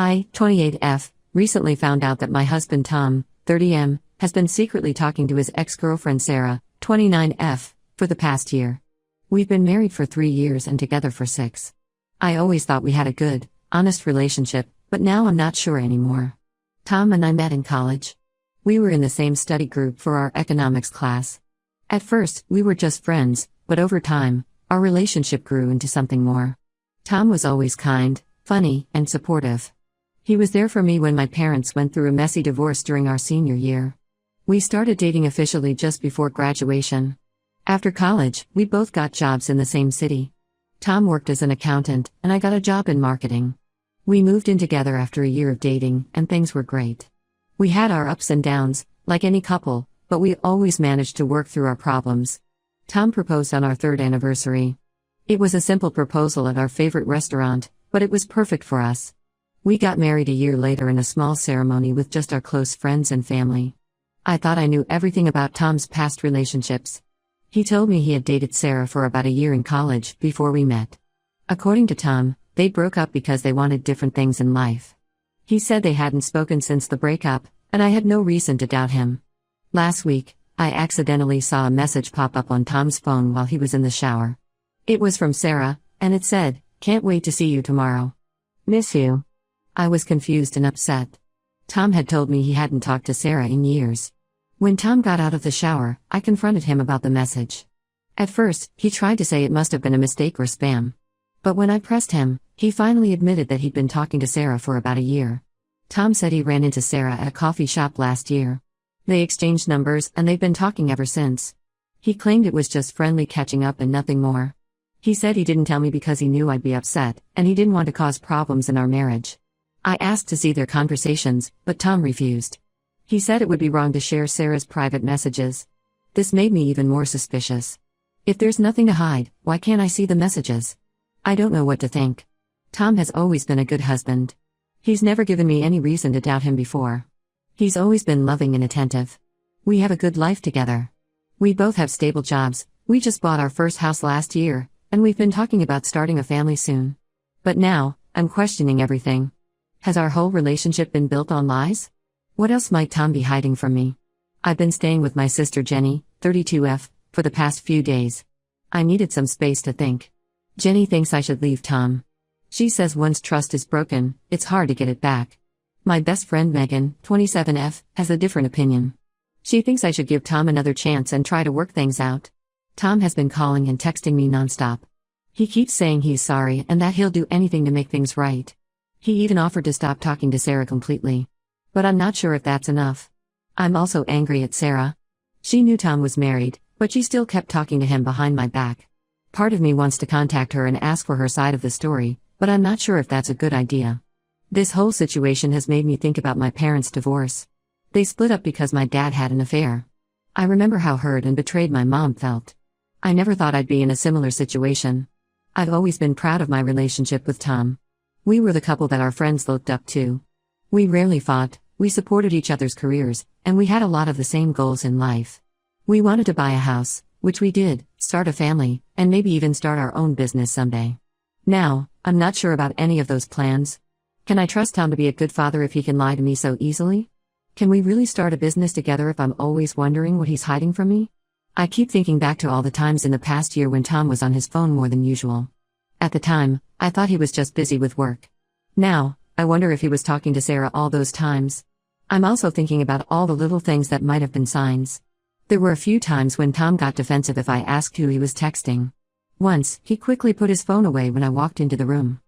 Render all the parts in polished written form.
I, 28F, recently found out that my husband Tom, 30M, has been secretly talking to his ex-girlfriend Sarah, 29F, for the past year. We've been married for 3 years and together for 6. I always thought we had a good, honest relationship, but now I'm not sure anymore. Tom and I met in college. We were in the same study group for our economics class. At first, we were just friends, but over time, our relationship grew into something more. Tom was always kind, funny, and supportive. He was there for me when my parents went through a messy divorce during our senior year. We started dating officially just before graduation. After college, we both got jobs in the same city. Tom worked as an accountant, and I got a job in marketing. We moved in together after a year of dating, and things were great. We had our ups and downs, like any couple, but we always managed to work through our problems. Tom proposed on our 3rd anniversary. It was a simple proposal at our favorite restaurant, but it was perfect for us. We got married a year later in a small ceremony with just our close friends and family. I thought I knew everything about Tom's past relationships. He told me he had dated Sarah for about a year in college before we met. According to Tom, they broke up because they wanted different things in life. He said they hadn't spoken since the breakup, and I had no reason to doubt him. Last week, I accidentally saw a message pop up on Tom's phone while he was in the shower. It was from Sarah, and it said, "Can't wait to see you tomorrow. Miss you." I was confused and upset. Tom had told me he hadn't talked to Sarah in years. When Tom got out of the shower, I confronted him about the message. At first, he tried to say it must have been a mistake or spam. But when I pressed him, he finally admitted that he'd been talking to Sarah for about a year. Tom said he ran into Sarah at a coffee shop last year. They exchanged numbers and they've been talking ever since. He claimed it was just friendly catching up and nothing more. He said he didn't tell me because he knew I'd be upset, and he didn't want to cause problems in our marriage. I asked to see their conversations, but Tom refused. He said it would be wrong to share Sarah's private messages. This made me even more suspicious. If there's nothing to hide, why can't I see the messages? I don't know what to think. Tom has always been a good husband. He's never given me any reason to doubt him before. He's always been loving and attentive. We have a good life together. We both have stable jobs, we just bought our first house last year, and we've been talking about starting a family soon. But now, I'm questioning everything. Has our whole relationship been built on lies? What else might Tom be hiding from me? I've been staying with my sister Jenny, 32F, for the past few days. I needed some space to think. Jenny thinks I should leave Tom. She says once trust is broken, it's hard to get it back. My best friend Megan, 27F, has a different opinion. She thinks I should give Tom another chance and try to work things out. Tom has been calling and texting me nonstop. He keeps saying he's sorry and that he'll do anything to make things right. He even offered to stop talking to Sarah completely. But I'm not sure if that's enough. I'm also angry at Sarah. She knew Tom was married, but she still kept talking to him behind my back. Part of me wants to contact her and ask for her side of the story, but I'm not sure if that's a good idea. This whole situation has made me think about my parents' divorce. They split up because my dad had an affair. I remember how hurt and betrayed my mom felt. I never thought I'd be in a similar situation. I've always been proud of my relationship with Tom. We were the couple that our friends looked up to. We rarely fought, we supported each other's careers, and we had a lot of the same goals in life. We wanted to buy a house, which we did, start a family, and maybe even start our own business someday. Now, I'm not sure about any of those plans. Can I trust Tom to be a good father if he can lie to me so easily? Can we really start a business together if I'm always wondering what he's hiding from me? I keep thinking back to all the times in the past year when Tom was on his phone more than usual. At the time, I thought he was just busy with work. Now, I wonder if he was talking to Sarah all those times. I'm also thinking about all the little things that might have been signs. There were a few times when Tom got defensive if I asked who he was texting. Once, he quickly put his phone away when I walked into the room.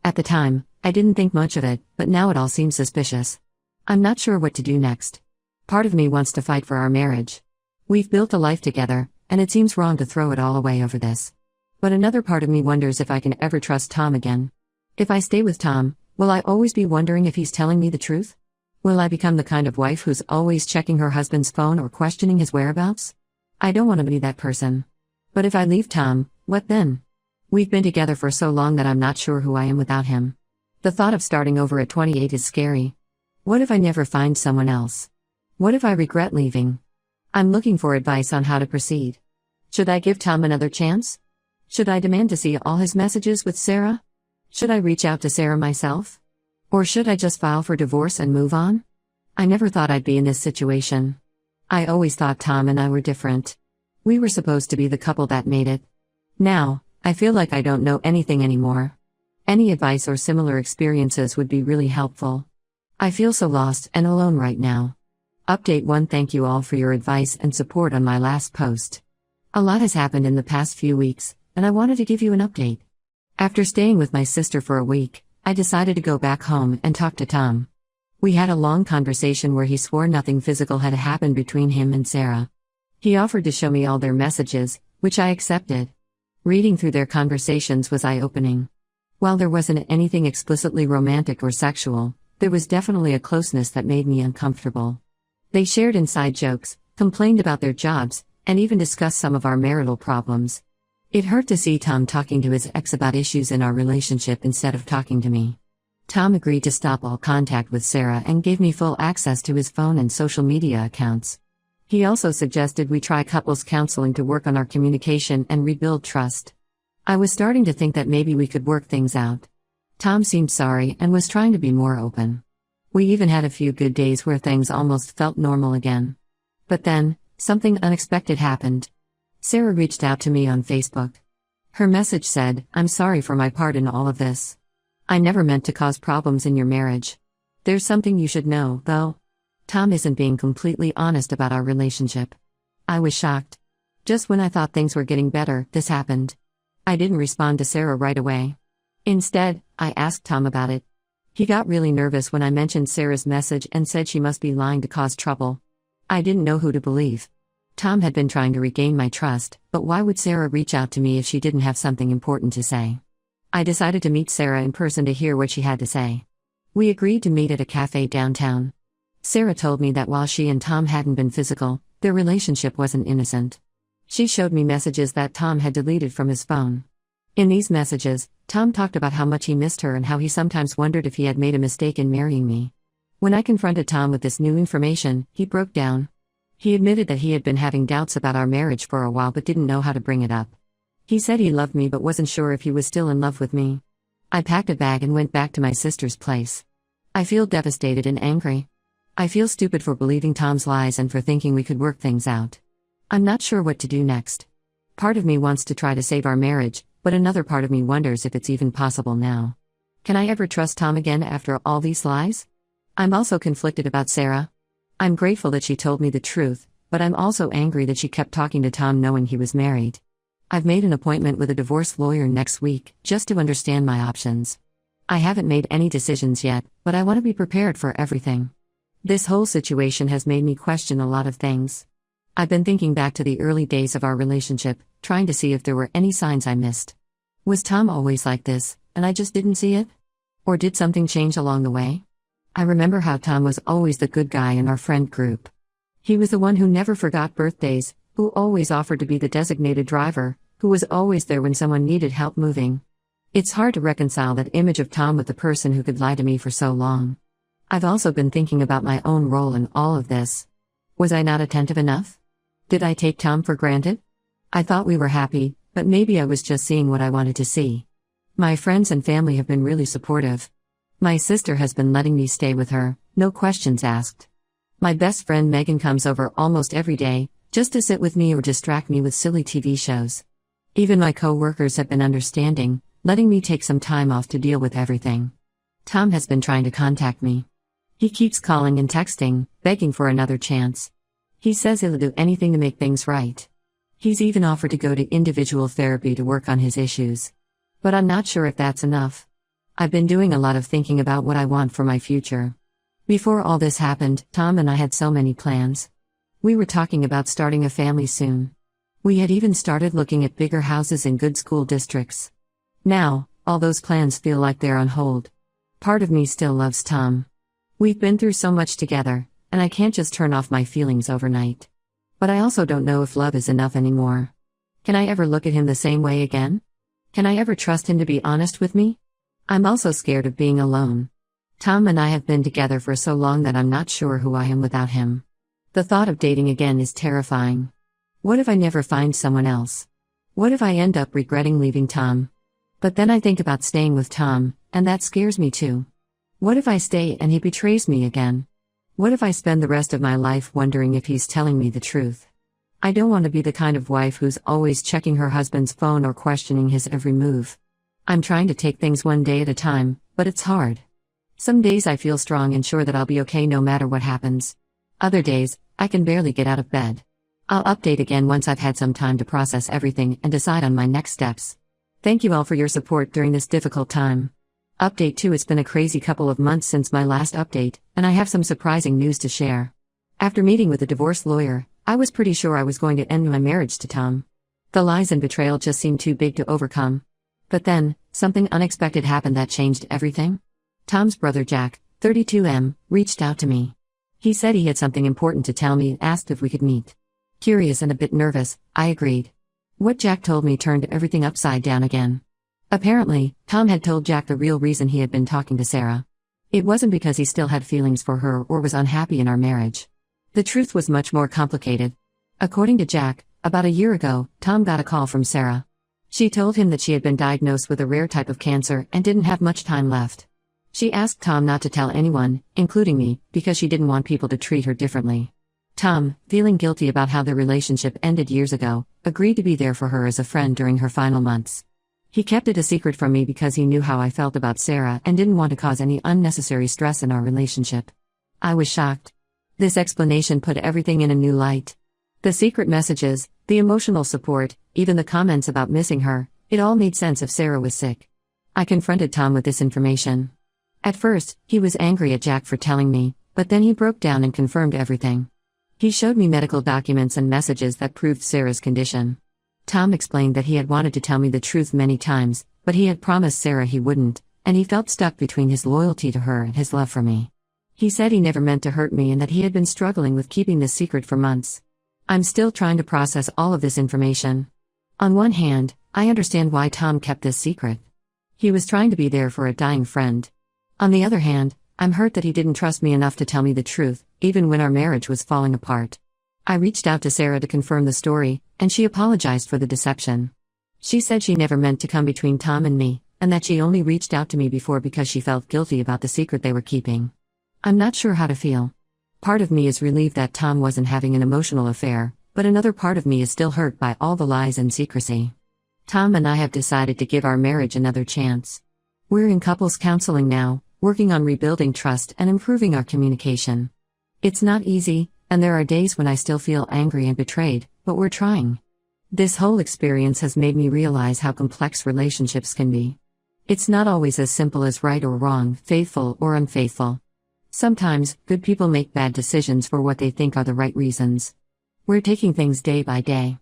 At the time, I didn't think much of it, but now it all seems suspicious. I'm not sure what to do next. Part of me wants to fight for our marriage. We've built a life together, and it seems wrong to throw it all away over this. But another part of me wonders if I can ever trust Tom again. If I stay with Tom, will I always be wondering if he's telling me the truth? Will I become the kind of wife who's always checking her husband's phone or questioning his whereabouts? I don't want to be that person. But if I leave Tom, what then? We've been together for so long that I'm not sure who I am without him. The thought of starting over at 28 is scary. What if I never find someone else? What if I regret leaving? I'm looking for advice on how to proceed. Should I give Tom another chance? Should I demand to see all his messages with Sarah? Should I reach out to Sarah myself? Or should I just file for divorce and move on? I never thought I'd be in this situation. I always thought Tom and I were different. We were supposed to be the couple that made it. Now, I feel like I don't know anything anymore. Any advice or similar experiences would be really helpful. I feel so lost and alone right now. Update 1. Thank you all for your advice and support on my last post. A lot has happened in the past few weeks, and I wanted to give you an update. After staying with my sister for a week, I decided to go back home and talk to Tom. We had a long conversation where he swore nothing physical had happened between him and Sarah. He offered to show me all their messages, which I accepted. Reading through their conversations was eye-opening. While there wasn't anything explicitly romantic or sexual, there was definitely a closeness that made me uncomfortable. They shared inside jokes, complained about their jobs, and even discussed some of our marital problems. It hurt to see Tom talking to his ex about issues in our relationship instead of talking to me. Tom agreed to stop all contact with Sarah and gave me full access to his phone and social media accounts. He also suggested we try couples counseling to work on our communication and rebuild trust. I was starting to think that maybe we could work things out. Tom seemed sorry and was trying to be more open. We even had a few good days where things almost felt normal again. But then, something unexpected happened. Sarah reached out to me on Facebook. Her message said, "I'm sorry for my part in all of this. I never meant to cause problems in your marriage. There's something you should know, though. Tom isn't being completely honest about our relationship." I was shocked. Just when I thought things were getting better, this happened. I didn't respond to Sarah right away. Instead, I asked Tom about it. He got really nervous when I mentioned Sarah's message and said she must be lying to cause trouble. I didn't know who to believe. Tom had been trying to regain my trust, but why would Sarah reach out to me if she didn't have something important to say? I decided to meet Sarah in person to hear what she had to say. We agreed to meet at a cafe downtown. Sarah told me that while she and Tom hadn't been physical, their relationship wasn't innocent. She showed me messages that Tom had deleted from his phone. In these messages, Tom talked about how much he missed her and how he sometimes wondered if he had made a mistake in marrying me. When I confronted Tom with this new information, he broke down. He admitted that he had been having doubts about our marriage for a while but didn't know how to bring it up. He said he loved me but wasn't sure if he was still in love with me. I packed a bag and went back to my sister's place. I feel devastated and angry. I feel stupid for believing Tom's lies and for thinking we could work things out. I'm not sure what to do next. Part of me wants to try to save our marriage, but another part of me wonders if it's even possible now. Can I ever trust Tom again after all these lies? I'm also conflicted about Sarah. I'm grateful that she told me the truth, but I'm also angry that she kept talking to Tom knowing he was married. I've made an appointment with a divorce lawyer next week, just to understand my options. I haven't made any decisions yet, but I want to be prepared for everything. This whole situation has made me question a lot of things. I've been thinking back to the early days of our relationship, trying to see if there were any signs I missed. Was Tom always like this, and I just didn't see it? Or did something change along the way? I remember how Tom was always the good guy in our friend group. He was the one who never forgot birthdays, who always offered to be the designated driver, who was always there when someone needed help moving. It's hard to reconcile that image of Tom with the person who could lie to me for so long. I've also been thinking about my own role in all of this. Was I not attentive enough? Did I take Tom for granted? I thought we were happy, but maybe I was just seeing what I wanted to see. My friends and family have been really supportive. My sister has been letting me stay with her, no questions asked. My best friend Megan comes over almost every day, just to sit with me or distract me with silly TV shows. Even my co-workers have been understanding, letting me take some time off to deal with everything. Tom has been trying to contact me. He keeps calling and texting, begging for another chance. He says he'll do anything to make things right. He's even offered to go to individual therapy to work on his issues. But I'm not sure if that's enough. I've been doing a lot of thinking about what I want for my future. Before all this happened, Tom and I had so many plans. We were talking about starting a family soon. We had even started looking at bigger houses in good school districts. Now, all those plans feel like they're on hold. Part of me still loves Tom. We've been through so much together, and I can't just turn off my feelings overnight. But I also don't know if love is enough anymore. Can I ever look at him the same way again? Can I ever trust him to be honest with me? I'm also scared of being alone. Tom and I have been together for so long that I'm not sure who I am without him. The thought of dating again is terrifying. What if I never find someone else? What if I end up regretting leaving Tom? But then I think about staying with Tom, and that scares me too. What if I stay and he betrays me again? What if I spend the rest of my life wondering if he's telling me the truth? I don't want to be the kind of wife who's always checking her husband's phone or questioning his every move. I'm trying to take things one day at a time, but it's hard. Some days I feel strong and sure that I'll be okay no matter what happens. Other days, I can barely get out of bed. I'll update again once I've had some time to process everything and decide on my next steps. Thank you all for your support during this difficult time. Update 2. It's been a crazy couple of months since my last update, and I have some surprising news to share. After meeting with a divorce lawyer, I was pretty sure I was going to end my marriage to Tom. The lies and betrayal just seemed too big to overcome. But then, something unexpected happened that changed everything. Tom's brother Jack, 32M, reached out to me. He said he had something important to tell me and asked if we could meet. Curious and a bit nervous, I agreed. What Jack told me turned everything upside down again. Apparently, Tom had told Jack the real reason he had been talking to Sarah. It wasn't because he still had feelings for her or was unhappy in our marriage. The truth was much more complicated. According to Jack, about a year ago, Tom got a call from Sarah. She told him that she had been diagnosed with a rare type of cancer and didn't have much time left. She asked Tom not to tell anyone, including me, because she didn't want people to treat her differently. Tom, feeling guilty about how their relationship ended years ago, agreed to be there for her as a friend during her final months. He kept it a secret from me because he knew how I felt about Sarah and didn't want to cause any unnecessary stress in our relationship. I was shocked. This explanation put everything in a new light. The secret messages, the emotional support, even the comments about missing her, it all made sense if Sarah was sick. I confronted Tom with this information. At first, he was angry at Jack for telling me, but then he broke down and confirmed everything. He showed me medical documents and messages that proved Sarah's condition. Tom explained that he had wanted to tell me the truth many times, but he had promised Sarah he wouldn't, and he felt stuck between his loyalty to her and his love for me. He said he never meant to hurt me and that he had been struggling with keeping this secret for months. I'm still trying to process all of this information. On one hand, I understand why Tom kept this secret. He was trying to be there for a dying friend. On the other hand, I'm hurt that he didn't trust me enough to tell me the truth, even when our marriage was falling apart. I reached out to Sarah to confirm the story, and she apologized for the deception. She said she never meant to come between Tom and me, and that she only reached out to me before because she felt guilty about the secret they were keeping. I'm not sure how to feel. Part of me is relieved that Tom wasn't having an emotional affair, but another part of me is still hurt by all the lies and secrecy. Tom and I have decided to give our marriage another chance. We're in couples counseling now, working on rebuilding trust and improving our communication. It's not easy, and there are days when I still feel angry and betrayed, but we're trying. This whole experience has made me realize how complex relationships can be. It's not always as simple as right or wrong, faithful or unfaithful. Sometimes, good people make bad decisions for what they think are the right reasons. We're taking things day by day.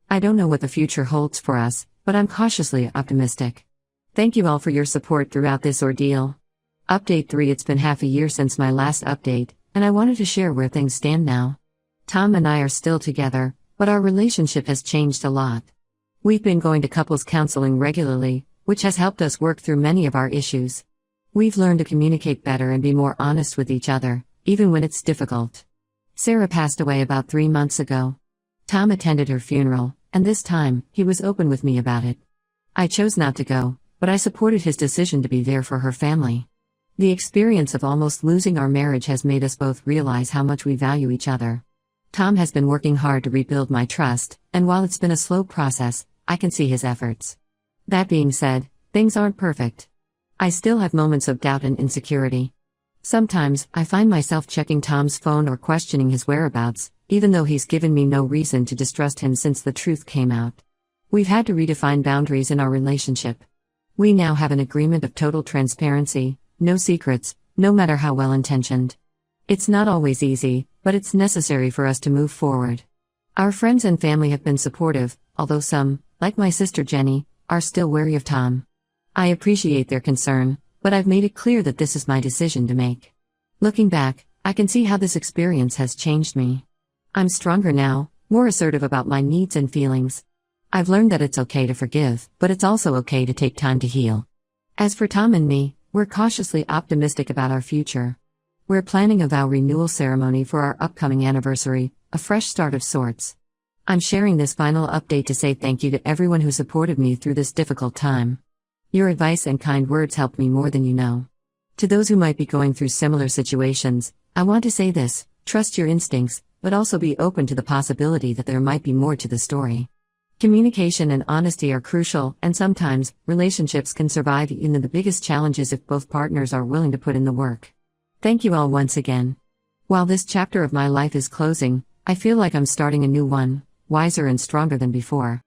I don't know what the future holds for us, but I'm cautiously optimistic. Thank you all for your support throughout this ordeal. Update 3. It's been half a year since my last update, and I wanted to share where things stand now. Tom and I are still together, but our relationship has changed a lot. We've been going to couples counseling regularly, which has helped us work through many of our issues. We've learned to communicate better and be more honest with each other, even when it's difficult. Sarah passed away about 3 months ago. Tom attended her funeral, and this time, he was open with me about it. I chose not to go, but I supported his decision to be there for her family. The experience of almost losing our marriage has made us both realize how much we value each other. Tom has been working hard to rebuild my trust, and while it's been a slow process, I can see his efforts. That being said, things aren't perfect. I still have moments of doubt and insecurity. Sometimes, I find myself checking Tom's phone or questioning his whereabouts, even though he's given me no reason to distrust him since the truth came out. We've had to redefine boundaries in our relationship. We now have an agreement of total transparency, no secrets, no matter how well-intentioned. It's not always easy, but it's necessary for us to move forward. Our friends and family have been supportive, although some, like my sister Jenny, are still wary of Tom. I appreciate their concern, but I've made it clear that this is my decision to make. Looking back, I can see how this experience has changed me. I'm stronger now, more assertive about my needs and feelings. I've learned that it's okay to forgive, but it's also okay to take time to heal. As for Tom and me, we're cautiously optimistic about our future. We're planning a vow renewal ceremony for our upcoming anniversary, a fresh start of sorts. I'm sharing this final update to say thank you to everyone who supported me through this difficult time. Your advice and kind words helped me more than you know. To those who might be going through similar situations, I want to say this: trust your instincts, but also be open to the possibility that there might be more to the story. Communication and honesty are crucial, and sometimes, relationships can survive even the biggest challenges if both partners are willing to put in the work. Thank you all once again. While this chapter of my life is closing, I feel like I'm starting a new one, wiser and stronger than before.